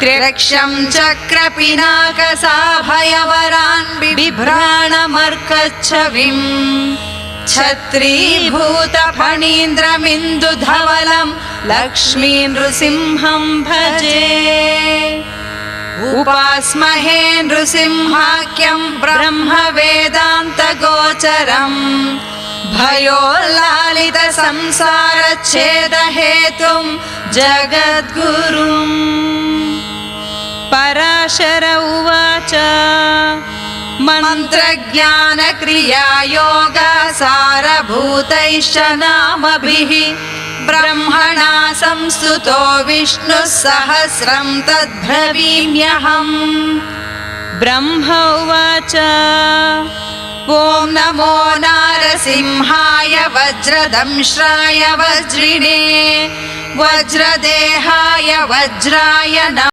त्र्यक्षं चक्रपिनाकसाभयवरान् बिभ्राणमर्कच्छविं छत्रीभूतफणीन्द्रमिन्दुधवलं लक्ष्मी नृसिंहं भजे। उपास्महे नृसिंहाख्यं ब्रह्मवेदान्तगोचरम् भयोल्लालितसंसारच्छेदहेतुं जगद्गुरुम्। पराशर उवाच मन्त्रज्ञानक्रियायोगसारभूतैश्च नामभिः ब्रह्मणा संस्तुतो विष्णुः सहस्रं तद्ब्रवीम्यहम्। ब्रह्म उवाच ॐ नमो नारसिंहाय वज्रदंश्राय वज्रिणे वज्रदेहाय वज्राय नमः।